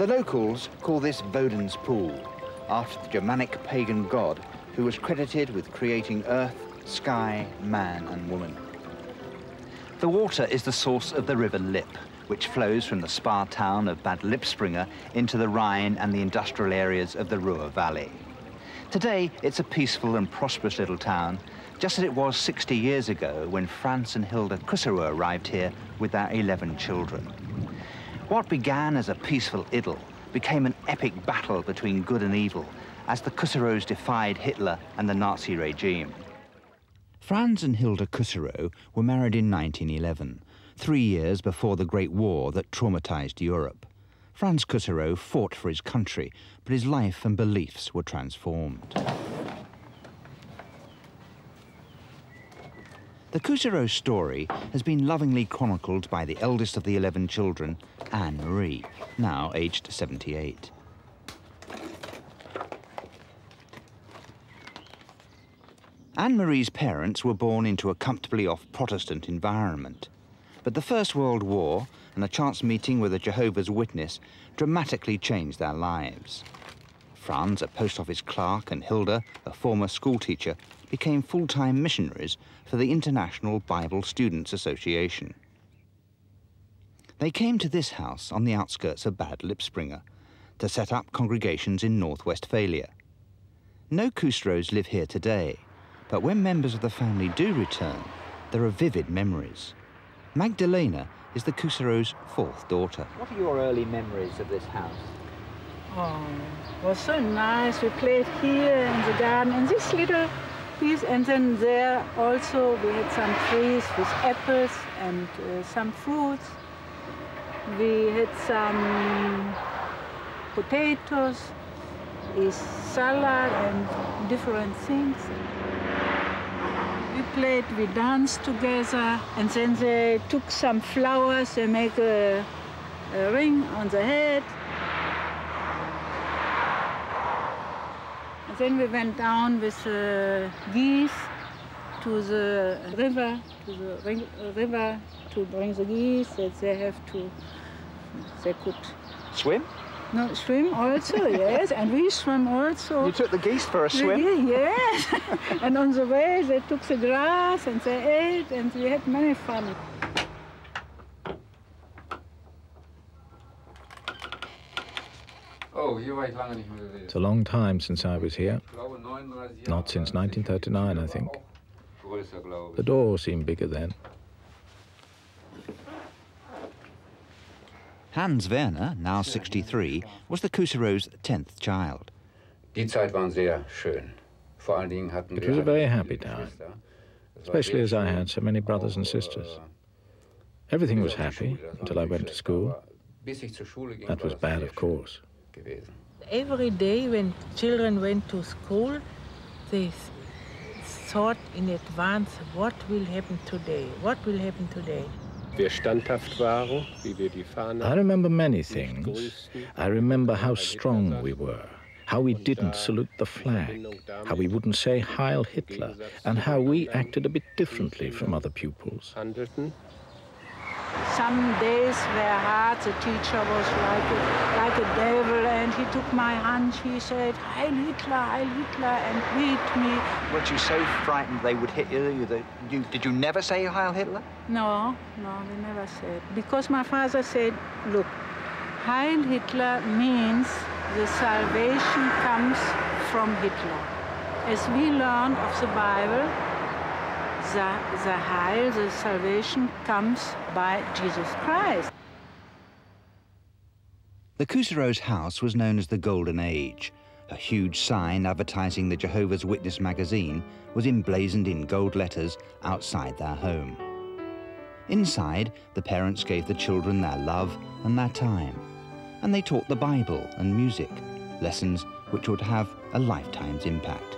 The locals call this Woden's Pool, after the Germanic pagan god who was credited with creating earth, sky, man and woman. The water is the source of the River Lipp, which flows from the spa town of Bad Lippspringe into the Rhine and the industrial areas of the Ruhr Valley. Today, it's a peaceful and prosperous little town, just as it was 60 years ago when Franz and Hilda Kusserow arrived here with their 11 children. What began as a peaceful idyll became an epic battle between good and evil as the Kusserows defied Hitler and the Nazi regime. Franz and Hilda Kusserow were married in 1911, 3 years before the Great War that traumatized Europe. Franz Kusserow fought for his country, but his life and beliefs were transformed. The Kusserow story has been lovingly chronicled by the eldest of the 11 children, Anne-Marie, now aged 78. Anne-Marie's parents were born into a comfortably off Protestant environment. But the First World War and a chance meeting with a Jehovah's Witness dramatically changed their lives. Franz, a post office clerk, and Hilda, a former schoolteacher, became full-time missionaries for the International Bible Students Association. They came to this house on the outskirts of Bad Lippspringe to set up congregations in North Westphalia. No Kusserows live here today, but when members of the family do return, there are vivid memories. Magdalena is the Kusserows' fourth daughter. What are your early memories of this house? Oh, it was so nice. We played here in the garden, in this little piece, and then there also we had some trees with apples and some fruits. We had some potatoes, salad and different things. We played, we danced together, and then they took some flowers, they make a ring on the head. And then we went down with geese to the river, to bring the geese, that they could swim? No, swim also, yes, and we swim also. You took the geese for a swim? Yes, and on the way they took the grass and they ate and we had many fun. It's a long time since I was here, not since 1939, I think. The door seemed bigger then. Hans Werner, now 63, was the Kusserows' 10th child. It was a very happy time, especially as I had so many brothers and sisters. Everything was happy until I went to school. That was bad, of course. Every day when children went to school, they thought in advance, what will happen today? What will happen today? I remember many things. I remember how strong we were, how we didn't salute the flag, how we wouldn't say Heil Hitler, and how we acted a bit differently from other pupils. Some days were hard. The teacher was like a devil, and he took my hand. He said, Heil Hitler, and beat me. Weren't you so frightened they would hit you? Did you never say Heil Hitler? No, we never said. Because my father said, look, Heil Hitler means the salvation comes from Hitler. As we learned of the Bible, the Heil, the salvation, comes by Jesus Christ. The Kusserows' house was known as the Golden Age. A huge sign advertising the Jehovah's Witness magazine was emblazoned in gold letters outside their home. Inside, the parents gave the children their love and their time, and they taught the Bible and music, lessons which would have a lifetime's impact.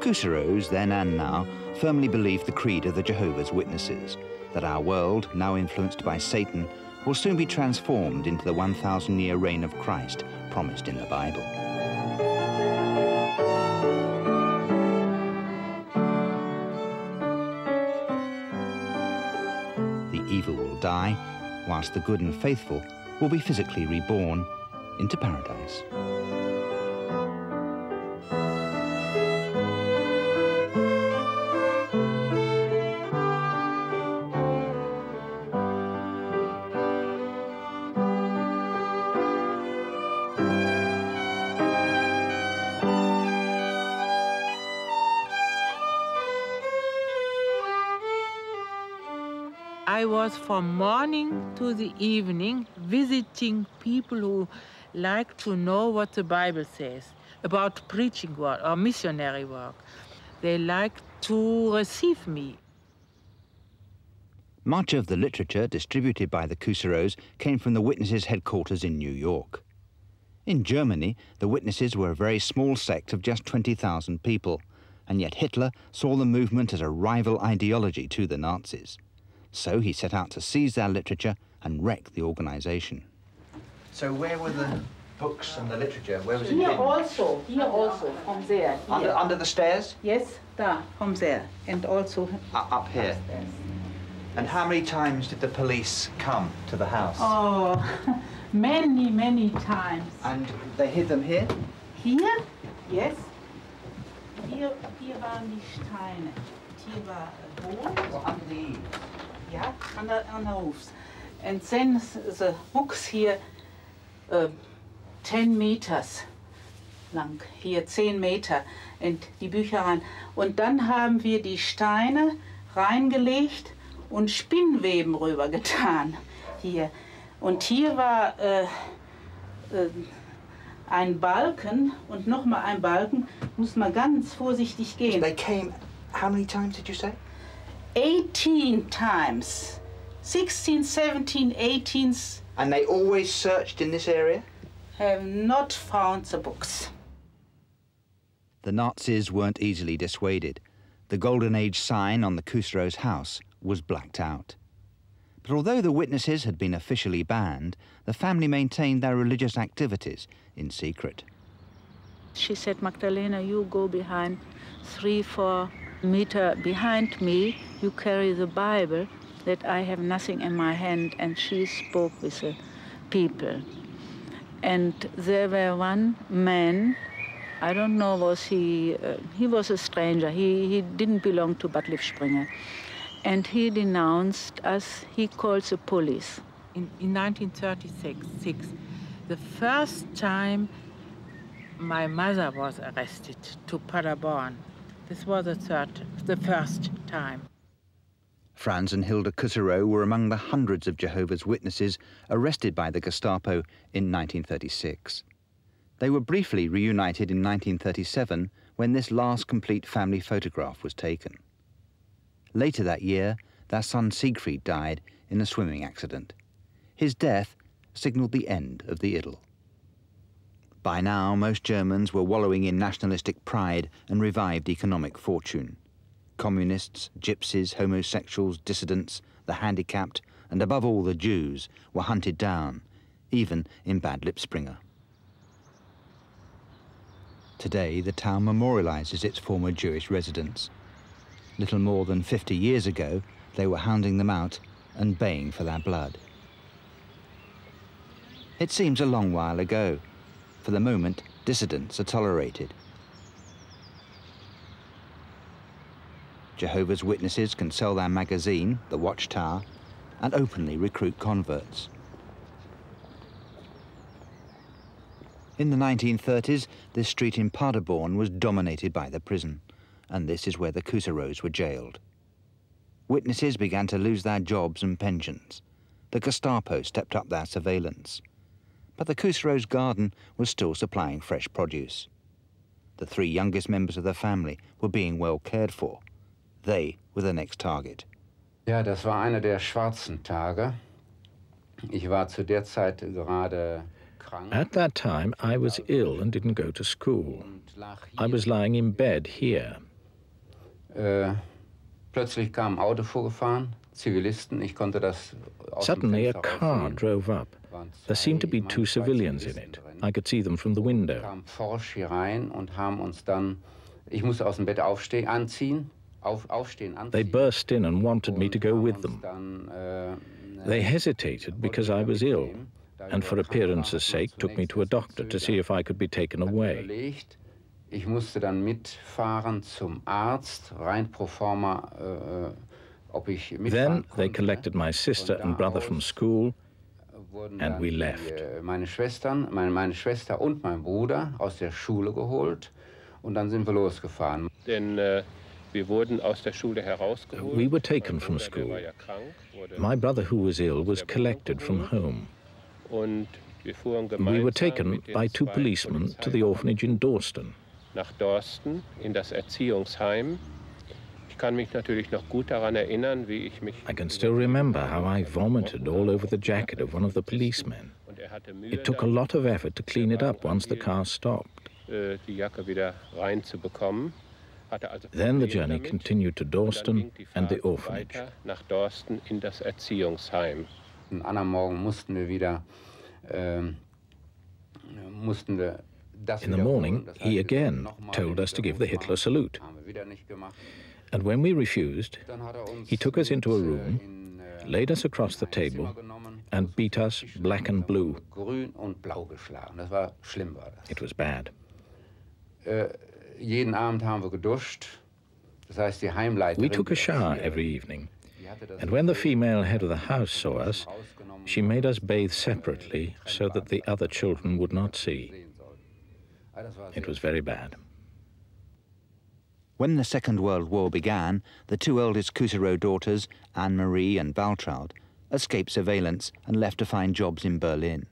Couserets, then and now, firmly believed the creed of the Jehovah's Witnesses, that our world, now influenced by Satan, will soon be transformed into the 1,000-year reign of Christ promised in the Bible. The evil will die, whilst the good and faithful will be physically reborn into paradise. I was from morning to the evening visiting people who like to know what the Bible says about preaching work or missionary work. They like to receive me. Much of the literature distributed by the Couserets came from the Witnesses' headquarters in New York. In Germany, the Witnesses were a very small sect of just 20,000 people, and yet Hitler saw the movement as a rival ideology to the Nazis. So he set out to seize their literature and wreck the organization. So where were the books and the literature? Where was it hidden? Here also, from there. Under the stairs? Yes, there, from there, and also Up here. upstairs. And how many times did the police come to the house? Oh, many, many times. And they hid them here? Hier? Yes. Hier waren die Steine. Hier war Boden. Well, under the eaves? Yeah, on the roofs. And then the books here 10 meters lang, hier 10 Meter, und die Bücher rein. Und dann haben wir die Steine reingelegt und Spinnweben rüber getan, hier. Und hier war ein Balken und nochmal ein Balken, muss man ganz vorsichtig gehen. They came, how many times did you say? 18 times. 16, 17, 18. And they always searched in this area? Have not found the books. The Nazis weren't easily dissuaded. The Golden Age sign on the Couserets' house was blacked out. But although the Witnesses had been officially banned, the family maintained their religious activities in secret. She said, Magdalena, you go behind 3-4 meters behind me, you carry the Bible, that I have nothing in my hand, and she spoke with the people. And there were one man, I don't know, was he was a stranger, he didn't belong to Bad Lippspringe, and he denounced us, he called the police. In 1936, the first time my mother was arrested to Paderborn. This was the first time. Franz and Hilda Couserot were among the hundreds of Jehovah's Witnesses arrested by the Gestapo in 1936. They were briefly reunited in 1937 when this last complete family photograph was taken. Later that year, their son Siegfried died in a swimming accident. His death signalled the end of the idyll. By now, most Germans were wallowing in nationalistic pride and revived economic fortune. Communists, gypsies, homosexuals, dissidents, the handicapped, and above all the Jews, were hunted down, even in Bad Lippspringe. Today, the town memorializes its former Jewish residents. Little more than 50 years ago, they were hounding them out and baying for their blood. It seems a long while ago. For the moment, dissidents are tolerated. Jehovah's Witnesses can sell their magazine, The Watchtower, and openly recruit converts. In the 1930s, this street in Paderborn was dominated by the prison, and this is where the Couserets were jailed. Witnesses began to lose their jobs and pensions. The Gestapo stepped up their surveillance. But the Couserets' garden was still supplying fresh produce. The 3 youngest members of the family were being well cared for. They were the next target. Ja, das war einer der schwarzen Tage. Ich war zu der Zeit gerade krank. At that time, I was ill and didn't go to school. I was lying in bed here, Plötzlich kam ein Auto vorgefahren, Zivilisten, ich konnte das aus dem Suddenly a Fenster car raussehen. drove up. There seemed to be two civilians in it. I could see them from the window. Kam forsch hier rein und haben uns dann, ich musste aus dem Bett aufstehen, anziehen. They burst in and wanted me to go with them. They hesitated because I was ill, and for appearance's sake took me to a doctor to see if I could be taken away. Ich musste dann mitfahren zum Arzt, rein pro forma, ob ich mitfahren Then they konnte. collected my sister and brother from school, and we left. Meine Schwester und mein Bruder aus der Schule geholt und dann sind wir losgefahren. Denn wir wurden aus der Schule herausgeholt. We were taken from school. My brother, who was ill, was collected from home. Und wir fuhren We were gemeinsam taken mit den by two zwei policemen to the orphanage in Dorsten. nach Dorsten in das Erziehungsheim. Ich kann mich natürlich noch gut daran erinnern, wie ich mich... I can still remember how I vomited all over the jacket of one of the policemen. Und hatte Mühe, It took a lot of effort to clean it up once the car stopped. die Jacke wieder reinzubekommen. Then the journey continued to Dorsten and the orphanage. Nach Dorsten in das Erziehungsheim. Am anderen Morgen mussten wir wieder, In the morning, he again told us to give the Hitler salute. And when we refused, he took us into a room, laid us across the table, and beat us black and blue. It was bad. Jeden Abend haben wir geduscht. Das heißt, die Heimleiterin... We took a shower every evening, and when the female head of the house saw us, she made us bathe separately so that the other children would not see. It was very bad. When the Second World War began, the two eldest Cousireau daughters, Anne-Marie and Waltraud, escaped surveillance and left to find jobs in Berlin.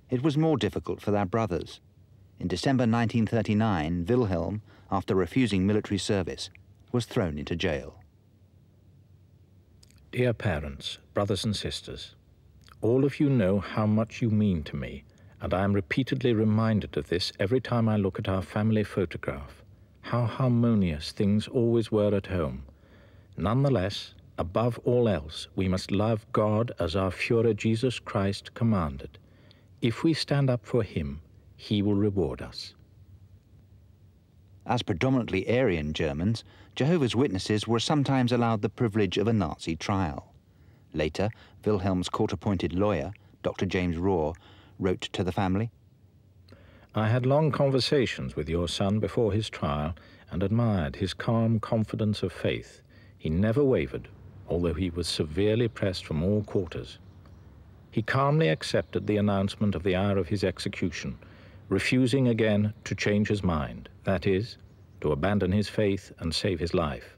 It was more difficult for their brothers. In December 1939, Wilhelm, after refusing military service, was thrown into jail. Dear parents, brothers and sisters, all of you know how much you mean to me, and I am repeatedly reminded of this every time I look at our family photograph, how harmonious things always were at home. Nonetheless, above all else, we must love God as our Führer Jesus Christ commanded. If we stand up for him, he will reward us. As predominantly Aryan Germans, Jehovah's Witnesses were sometimes allowed the privilege of a Nazi trial. Later, Wilhelm's court-appointed lawyer, Dr. James Rohr, wrote to the family, I had long conversations with your son before his trial and admired his calm confidence of faith. He never wavered, although he was severely pressed from all quarters. He calmly accepted the announcement of the hour of his execution, refusing again to change his mind, that is, to abandon his faith and save his life.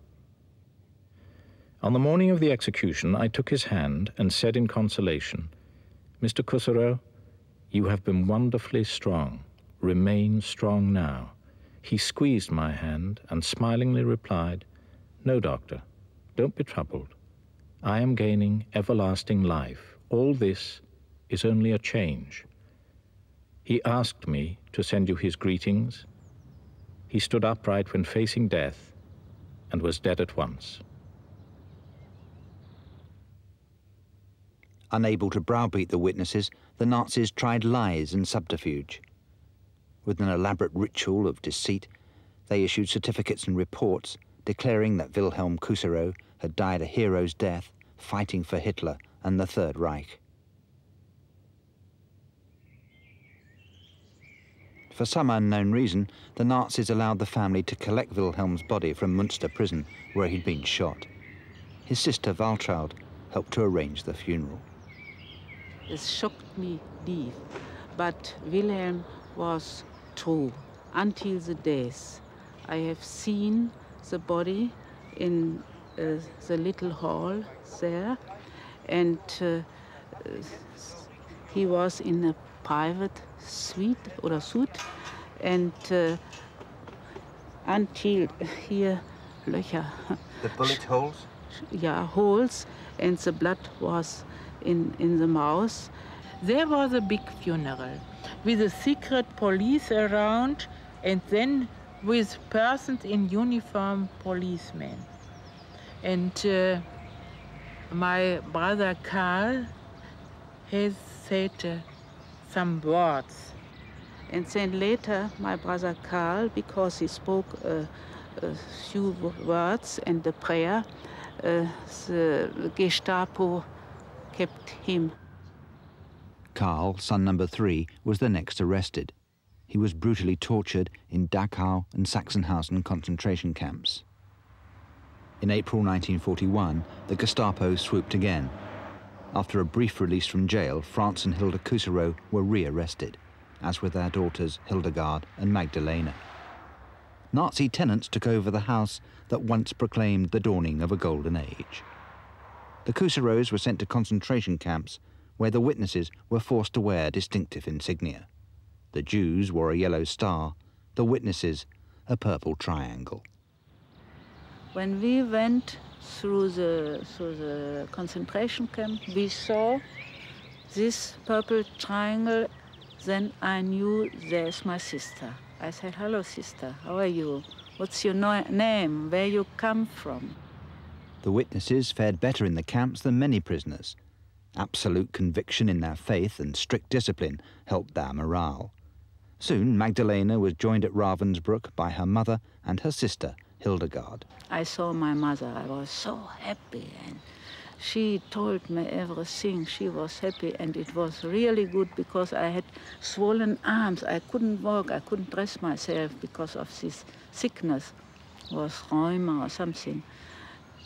On the morning of the execution, I took his hand and said in consolation, Mr. Cousireau, you have been wonderfully strong. Remain strong now. He squeezed my hand and smilingly replied, No, doctor, don't be troubled. I am gaining everlasting life. All this is only a change. He asked me to send you his greetings. He stood upright when facing death and was dead at once. Unable to browbeat the witnesses, the Nazis tried lies and subterfuge. With an elaborate ritual of deceit, they issued certificates and reports declaring that Wilhelm Cousireau had died a hero's death fighting for Hitler and the Third Reich. For some unknown reason, the Nazis allowed the family to collect Wilhelm's body from Münster prison, where he'd been shot. His sister Waltraud helped to arrange the funeral. It shocked me deep, but Wilhelm was true until the death. I have seen the body in the little hall there, and he was in a private suite, and until here, Löcher. The bullet holes? Yeah, holes, and the blood was in the mouth. There was a big funeral with a secret police around, and then with persons in uniform, policemen. And my brother Karl has said some words. And then later, my brother Karl, because he spoke a few words and the prayer, the Gestapo kept him. Karl, son number 3, was the next arrested. He was brutally tortured in Dachau and Sachsenhausen concentration camps. In April 1941, the Gestapo swooped again. After a brief release from jail, Franz and Hilda Kuserow were re-arrested, as were their daughters Hildegard and Magdalena. Nazi tenants took over the house that once proclaimed the dawning of a golden age. The Kuserows were sent to concentration camps where the witnesses were forced to wear distinctive insignia. The Jews wore a yellow star, the witnesses a purple triangle. When we went through the concentration camp, we saw this purple triangle. Then I knew there's my sister. I said, "Hello, sister, how are you? What's your name? Where you come from?" The witnesses fared better in the camps than many prisoners. Absolute conviction in their faith and strict discipline helped their morale. Soon, Magdalena was joined at Ravensbrück by her mother and her sister, Hildegard. I saw my mother. I was so happy, and she told me everything. She was happy, and it was really good because I had swollen arms. I couldn't walk. I couldn't dress myself because of this sickness. It was rheuma or something.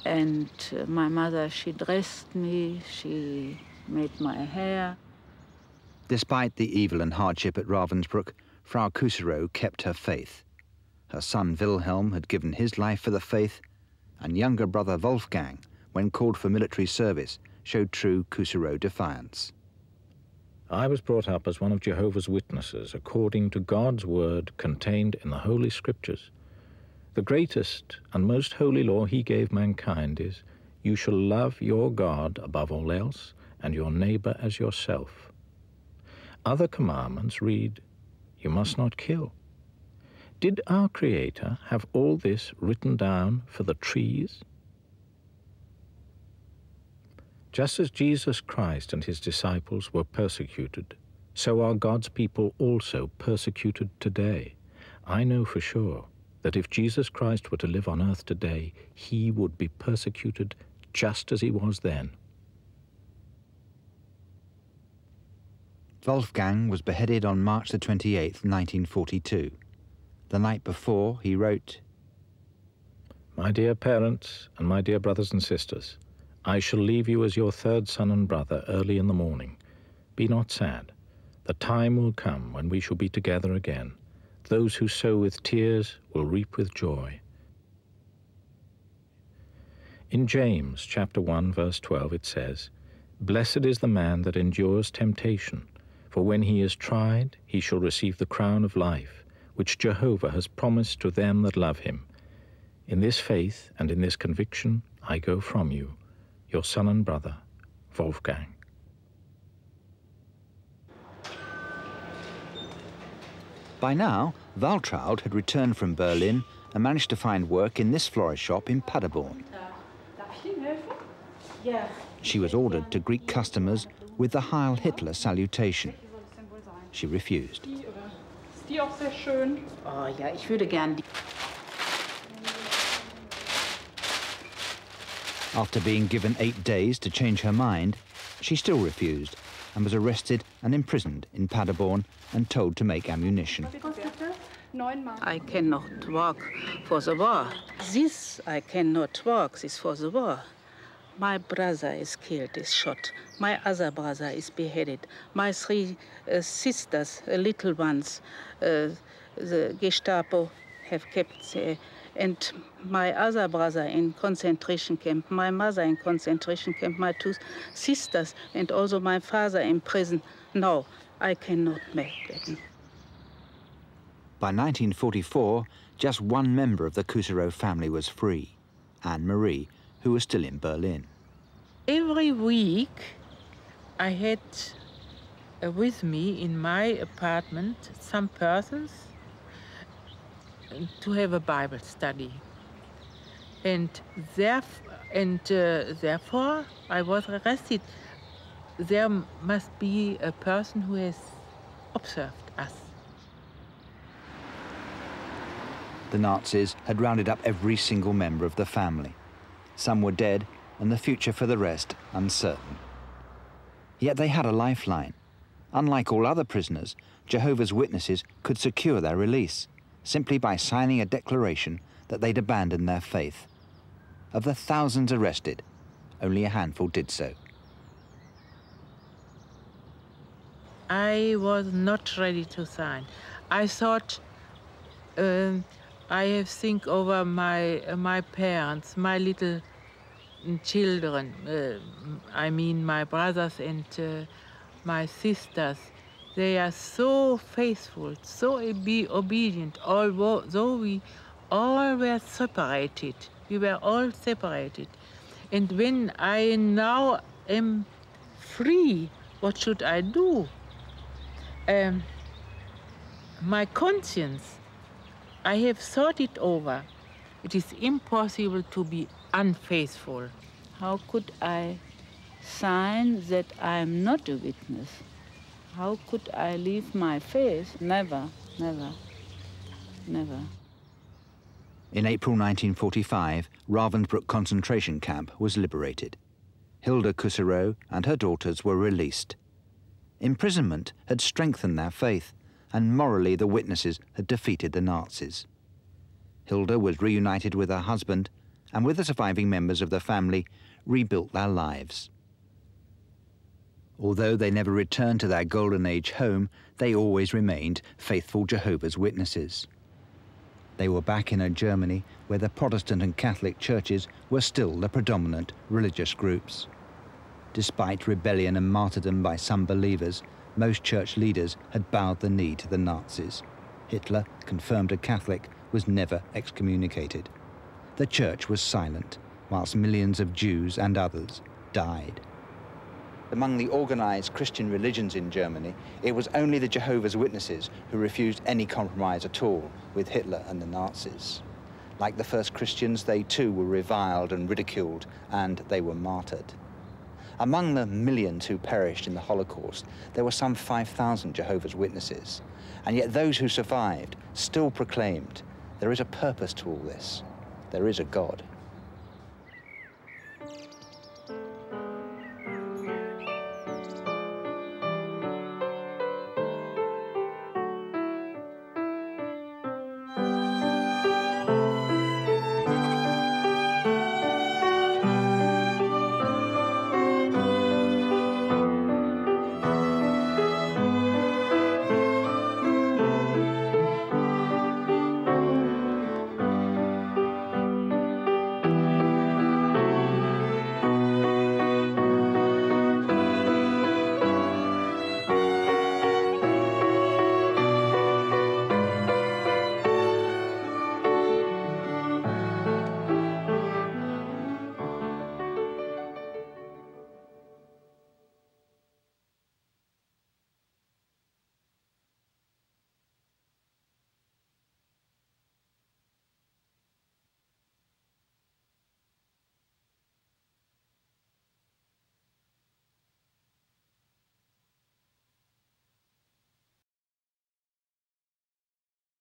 And my mother, she dressed me. She made my hair. Despite the evil and hardship at Ravensbrück, Frau Kuserow kept her faith. Her son Wilhelm had given his life for the faith, and younger brother Wolfgang, when called for military service, showed true Kuserow defiance. I was brought up as one of Jehovah's Witnesses according to God's word contained in the Holy Scriptures. The greatest and most holy law he gave mankind is, "You shall love your God above all else and your neighbor as yourself." Other commandments read, "You must not kill." Did our Creator have all this written down for the trees? Just as Jesus Christ and his disciples were persecuted, so are God's people also persecuted today. I know for sure that if Jesus Christ were to live on earth today, he would be persecuted just as he was then. Wolfgang was beheaded on March the 28th, 1942. The night before, he wrote, "My dear parents and my dear brothers and sisters, I shall leave you as your third son and brother early in the morning. Be not sad. The time will come when we shall be together again. Those who sow with tears will reap with joy." In James chapter 1, verse 12, it says, "Blessed is the man that endures temptation, for when he is tried, he shall receive the crown of life, which Jehovah has promised to them that love him. In this faith and in this conviction I go from you, your son and brother, Wolfgang." By now, Waltraud had returned from Berlin and managed to find work in this florist shop in Paderborn. She was ordered to greet customers with the Heil Hitler salutation. She refused. Oh ja, ich würde gern die. After being given 8 days to change her mind, she still refused and was arrested and imprisoned in Paderborn and told to make ammunition. I cannot walk for the war. This I cannot walk, this for the war. My brother is killed, is shot. My other brother is beheaded. My 3 sisters, little ones, the Gestapo have kept there. And my other brother in concentration camp, my mother in concentration camp, my 2 sisters, and also my father in prison. No, I cannot make that. By 1944, just one member of the Kuserow family was free, Anne-Marie, who was still in Berlin. Every week I had with me in my apartment some persons to have a Bible study. And therefore I was arrested. There must be a person who has observed us. The Nazis had rounded up every single member of the family. Some were dead, and the future for the rest uncertain. Yet they had a lifeline. Unlike all other prisoners, Jehovah's Witnesses could secure their release simply by signing a declaration that they'd abandoned their faith. Of the thousands arrested, only a handful did so. I was not ready to sign. I thought I have think over my parents, my little children. I mean my brothers and my sisters. They are so faithful, so obedient, although we all were separated. We were all separated. And when I now am free, what should I do? My conscience, I have thought it over. It is impossible to be unfaithful. How could I sign that I'm not a witness? How could I leave my faith? Never, never, never. In April 1945, Ravensbrück concentration camp was liberated. Hilda Kusserow and her daughters were released. Imprisonment had strengthened their faith, and morally the witnesses had defeated the Nazis. Hilda was reunited with her husband, and with the surviving members of the family, rebuilt their lives. Although they never returned to their Golden Age home, they always remained faithful Jehovah's Witnesses. They were back in a Germany where the Protestant and Catholic churches were still the predominant religious groups. Despite rebellion and martyrdom by some believers, most church leaders had bowed the knee to the Nazis. Hitler, confirmed a Catholic, was never excommunicated. The church was silent, whilst millions of Jews and others died. Among the organized Christian religions in Germany, it was only the Jehovah's Witnesses who refused any compromise at all with Hitler and the Nazis. Like the first Christians, they too were reviled and ridiculed, and they were martyred. Among the millions who perished in the Holocaust, there were some 5,000 Jehovah's Witnesses, and yet those who survived still proclaimed, there is a purpose to all this. There is a God.